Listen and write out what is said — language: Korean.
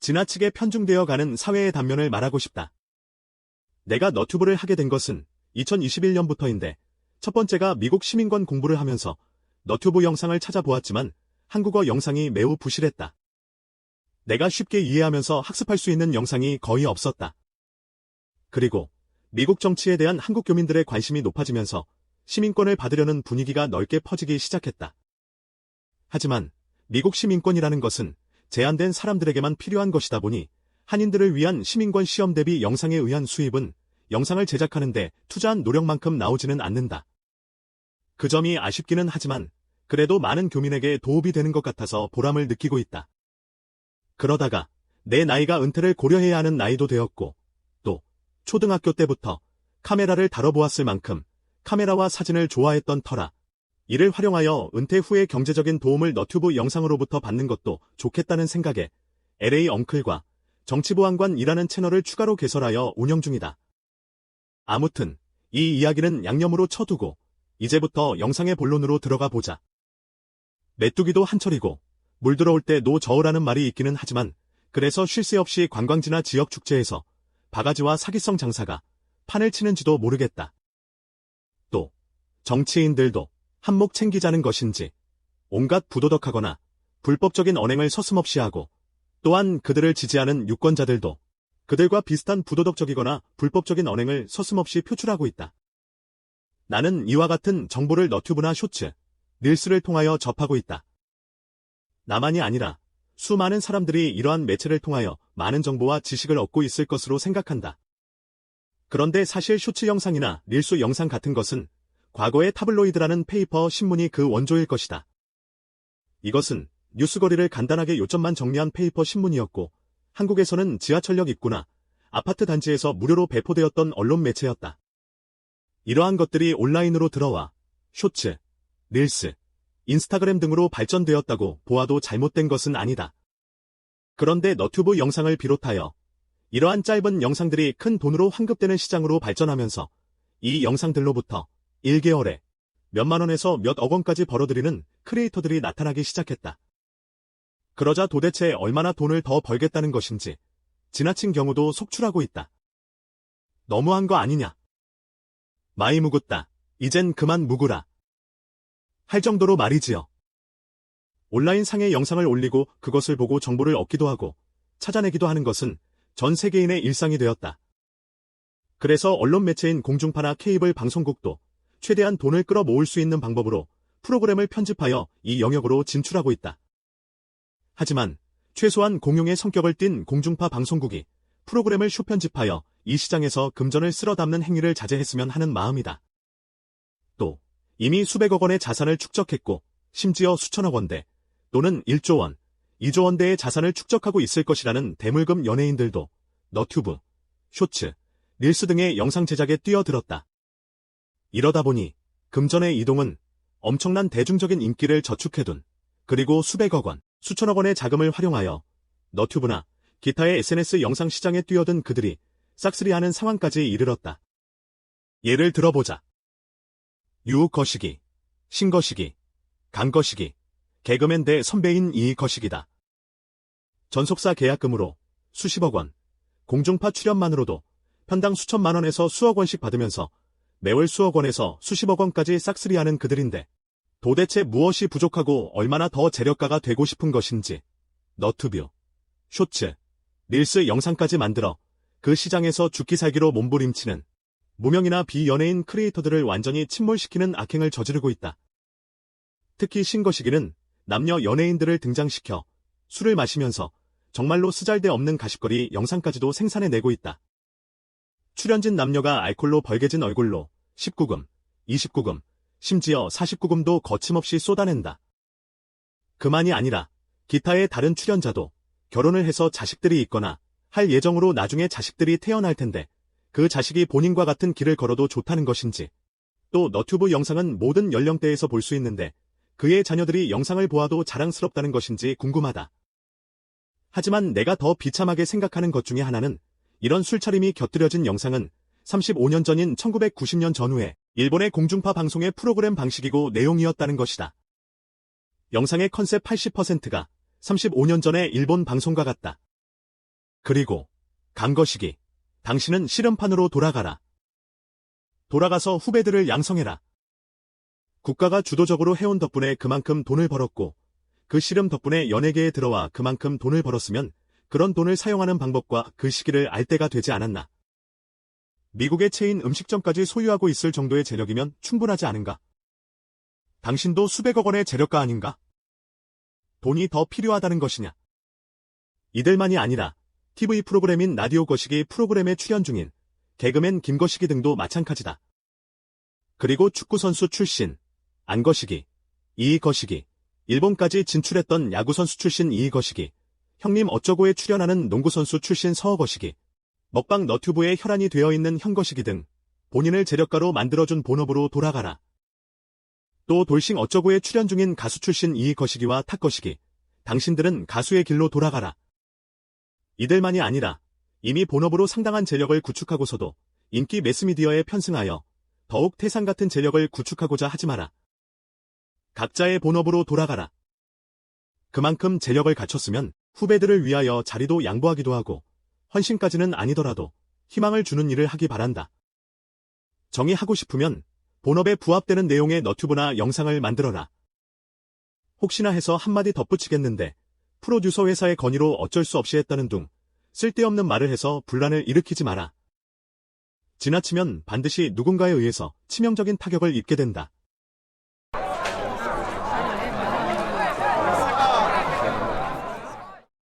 지나치게 편중되어 가는 사회의 단면을 말하고 싶다. 내가 너튜브를 하게 된 것은 2021년부터인데 첫 번째가 미국 시민권 공부를 하면서 너튜브 영상을 찾아보았지만 한국어 영상이 매우 부실했다. 내가 쉽게 이해하면서 학습할 수 있는 영상이 거의 없었다. 그리고 미국 정치에 대한 한국 교민들의 관심이 높아지면서 시민권을 받으려는 분위기가 넓게 퍼지기 시작했다. 하지만 미국 시민권이라는 것은 제한된 사람들에게만 필요한 것이다 보니 한인들을 위한 시민권 시험 대비 영상에 의한 수입은 영상을 제작하는 데 투자한 노력만큼 나오지는 않는다. 그 점이 아쉽기는 하지만 그래도 많은 교민에게 도움이 되는 것 같아서 보람을 느끼고 있다. 그러다가 내 나이가 은퇴를 고려해야 하는 나이도 되었고 또 초등학교 때부터 카메라를 다뤄보았을 만큼 카메라와 사진을 좋아했던 터라 이를 활용하여 은퇴 후의 경제적인 도움을 너튜브 영상으로부터 받는 것도 좋겠다는 생각에 LA 엉클과 정치보안관이라는 채널을 추가로 개설하여 운영 중이다. 아무튼 이 이야기는 양념으로 쳐두고 이제부터 영상의 본론으로 들어가 보자. 메뚜기도 한철이고 물 들어올 때 노 저으라는 말이 있기는 하지만 그래서 쉴 새 없이 관광지나 지역 축제에서 바가지와 사기성 장사가 판을 치는지도 모르겠다. 또 정치인들도 한몫 챙기자는 것인지 온갖 부도덕하거나 불법적인 언행을 서슴없이 하고 또한 그들을 지지하는 유권자들도 그들과 비슷한 부도덕적이거나 불법적인 언행을 서슴없이 표출하고 있다. 나는 이와 같은 정보를 너튜브나 쇼츠, 릴스를 통하여 접하고 있다. 나만이 아니라 수많은 사람들이 이러한 매체를 통하여 많은 정보와 지식을 얻고 있을 것으로 생각한다. 그런데 사실 쇼츠 영상이나 릴스 영상 같은 것은 과거의 타블로이드라는 페이퍼 신문이 그 원조일 것이다. 이것은 뉴스거리를 간단하게 요점만 정리한 페이퍼 신문이었고 한국에서는 지하철역 입구나 아파트 단지에서 무료로 배포되었던 언론 매체였다. 이러한 것들이 온라인으로 들어와 쇼츠, 릴스, 인스타그램 등으로 발전되었다고 보아도 잘못된 것은 아니다. 그런데 너튜브 영상을 비롯하여 이러한 짧은 영상들이 큰 돈으로 환급되는 시장으로 발전하면서 이 영상들로부터 1개월에 몇만 원에서 몇억 원까지 벌어들이는 크리에이터들이 나타나기 시작했다. 그러자 도대체 얼마나 돈을 더 벌겠다는 것인지 지나친 경우도 속출하고 있다. 너무한 거 아니냐? 많이 묵었다. 이젠 그만 묵으라. 할 정도로 말이지요. 온라인 상의 영상을 올리고 그것을 보고 정보를 얻기도 하고 찾아내기도 하는 것은 전 세계인의 일상이 되었다. 그래서 언론 매체인 공중파나 케이블 방송국도 최대한 돈을 끌어모을 수 있는 방법으로 프로그램을 편집하여 이 영역으로 진출하고 있다. 하지만 최소한 공용의 성격을 띤 공중파 방송국이 프로그램을 쇼편집하여 이 시장에서 금전을 쓸어 담는 행위를 자제했으면 하는 마음이다. 또 이미 수백억 원의 자산을 축적했고 심지어 수천억 원대 또는 1조 원, 2조 원대의 자산을 축적하고 있을 것이라는 대물금 연예인들도 너튜브, 쇼츠, 릴스 등의 영상 제작에 뛰어들었다. 이러다 보니 금전의 이동은 엄청난 대중적인 인기를 저축해둔 그리고 수백억 원, 수천억 원의 자금을 활용하여 너튜브나 기타의 SNS 영상 시장에 뛰어든 그들이 싹쓸이하는 상황까지 이르렀다. 예를 들어보자. 유거시기, 신거시기, 강거시기, 개그맨 대 선배인 이거시기다. 전속사 계약금으로 수십억 원, 공중파 출연만으로도 편당 수천만 원에서 수억 원씩 받으면서 매월 수억 원에서 수십억 원까지 싹쓸이하는 그들인데 도대체 무엇이 부족하고 얼마나 더 재력가가 되고 싶은 것인지 너튜브, 쇼츠, 릴스 영상까지 만들어 그 시장에서 죽기 살기로 몸부림치는 무명이나 비연예인 크리에이터들을 완전히 침몰시키는 악행을 저지르고 있다. 특히 신거시기는 남녀 연예인들을 등장시켜 술을 마시면서 정말로 쓰잘데없는 가십거리 영상까지도 생산해내고 있다. 출연진 남녀가 알콜로 벌게진 얼굴로 19금, 29금, 심지어 49금도 거침없이 쏟아낸다. 그만이 아니라 기타의 다른 출연자도 결혼을 해서 자식들이 있거나 할 예정으로 나중에 자식들이 태어날 텐데 그 자식이 본인과 같은 길을 걸어도 좋다는 것인지 또 너튜브 영상은 모든 연령대에서 볼 수 있는데 그의 자녀들이 영상을 보아도 자랑스럽다는 것인지 궁금하다. 하지만 내가 더 비참하게 생각하는 것 중에 하나는 이런 술차림이 곁들여진 영상은 35년 전인 1990년 전후에 일본의 공중파 방송의 프로그램 방식이고 내용이었다는 것이다. 영상의 컨셉 80%가 35년 전의 일본 방송과 같다. 그리고 강거시기. 당신은 씨름판으로 돌아가라. 돌아가서 후배들을 양성해라. 국가가 주도적으로 해온 덕분에 그만큼 돈을 벌었고 그 씨름 덕분에 연예계에 들어와 그만큼 돈을 벌었으면 그런 돈을 사용하는 방법과 그 시기를 알 때가 되지 않았나. 미국의 체인 음식점까지 소유하고 있을 정도의 재력이면 충분하지 않은가? 당신도 수백억 원의 재력가 아닌가? 돈이 더 필요하다는 것이냐? 이들만이 아니라 TV 프로그램인 라디오 거시기 프로그램에 출연 중인 개그맨 김거시기 등도 마찬가지다. 그리고 축구선수 출신 안거시기, 이거시기, 일본까지 진출했던 야구선수 출신 이거시기, 형님 어쩌고에 출연하는 농구선수 출신 서거시기, 먹방 너튜브에 혈안이 되어 있는 형거시기 등 본인을 재력가로 만들어준 본업으로 돌아가라. 또 돌싱 어쩌고에 출연 중인 가수 출신 이거시기와 탁거시기, 당신들은 가수의 길로 돌아가라. 이들만이 아니라 이미 본업으로 상당한 재력을 구축하고서도 인기 매스미디어에 편승하여 더욱 태산 같은 재력을 구축하고자 하지 마라. 각자의 본업으로 돌아가라. 그만큼 재력을 갖췄으면 후배들을 위하여 자리도 양보하기도 하고 헌신까지는 아니더라도 희망을 주는 일을 하기 바란다. 정의하고 싶으면 본업에 부합되는 내용의 너튜브나 영상을 만들어라. 혹시나 해서 한마디 덧붙이겠는데 프로듀서 회사의 건의로 어쩔 수 없이 했다는 둥 쓸데없는 말을 해서 분란을 일으키지 마라. 지나치면 반드시 누군가에 의해서 치명적인 타격을 입게 된다.